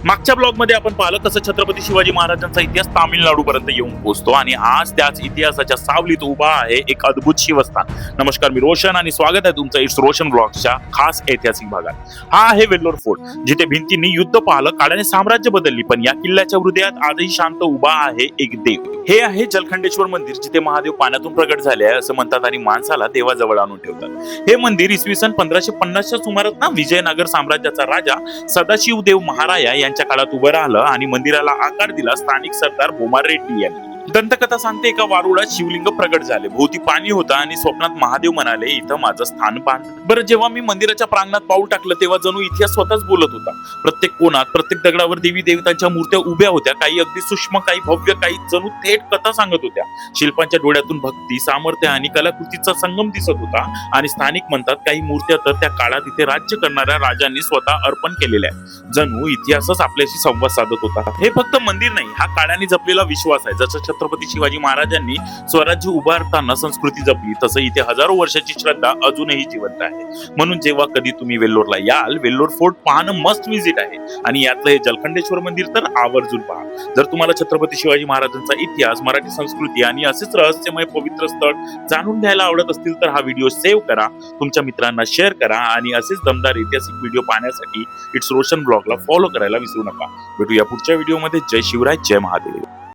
मागच्या ब्लॉगमध्ये आपण पाहिलं कसं छत्रपती शिवाजी महाराजांचा इतिहास तामिळनाडू पर्यंत येऊन पोहोचतो आणि आज त्याच इतिहासाच्या सावलीत उभा आहे एक अद्भुत शिवस्थान. नमस्कार, मी रोशन आणि स्वागत आहे तुमचं इट्स रोशन ब्लॉगच्या खास ऐतिहासिक भागात. हा आहे वेल्लोर फोर्ट, जिथे भिंतींनी युद्ध पाहिलं, काळाने साम्राज्य बदलली, पण या किल्ल्याच्या हृदयात आजही शांत उभा आहे एक देव. हे आहे जलखंडेश्वर मंदिर, जिथे महादेव पाण्यातून प्रगट झाले आहे असं म्हणतात आणि माणसाला देवाजवळ आणून ठेवतात. हे मंदिर इसवी सन 1550च्या सुमारास ना विजयनगर साम्राज्याचा राजा सदाशिव देव महाराया यांच्या काळात उभं राहिलं आणि मंदिराला आकार दिला स्थानिक सरदार भोमार रेड्डी यांनी. दंतकथा सांगते एका वारुळात शिवलिंग प्रगट झाले, भोवती पाणी होतं आणि स्वप्नात महादेव म्हणाले, इथं माझं स्थान बांध. बरं, जेव्हा मी मंदिराच्या प्रांगणात पाऊल टाकलं तेव्हा जणू इतिहास स्वतःच बोलत होता. प्रत्येक कोणात, प्रत्येक दगडावर देवी देवतांच्या मूर्त्या उभ्या होत्या, काही अगदी सूक्ष्म, काही भव्य, काही जणू थेट कथा सांगत होत्या. शिल्पांच्या डोळ्यातून भक्ती, सामर्थ्य आणि कलाकृतीचा संगम दिसत होता आणि स्थानिक म्हणतात काही मूर्त्या तर त्या काळात इथे राज्य करणाऱ्या राजांनी स्वतः अर्पण केलेल्या आहेत. जणू इतिहासच आपल्याशी संवाद साधत होता. हे फक्त मंदिर नाही, हा काळाने जपलेला विश्वास आहे. जसं छत्रपती शिवाजी महाराजांनी स्वराज्य उभारताना संस्कृती जपली, तसं इथे हजारो वर्षाची श्रद्धा अजूनही जिवंत आहे. म्हणून जेव्हा कधी तुम्ही वेल्लोरला याल, वेल्लोर फोर्ट पाहणं मस्ट विजिट आहे आणि यातलं हे जलखंडेश्वर मंदिर तर आवर्जून पहा. जर तुम्हाला छत्रपती शिवाजी महाराजांचा इतिहास, मराठी संस्कृती आणि असेच रहस्यमय पवित्र स्थळ जाणून घ्यायला आवडत असतील तर हा व्हिडिओ सेव्ह करा, तुमच्या मित्रांना शेअर करा आणि असेच दमदार ऐतिहासिक व्हिडिओ पाहण्यासाठी इट्स रोशन ब्लॉगला फॉलो करायला विसरू नका. भेटूया पुढच्या व्हिडिओमध्ये. जय शिवराय, जय महादेव.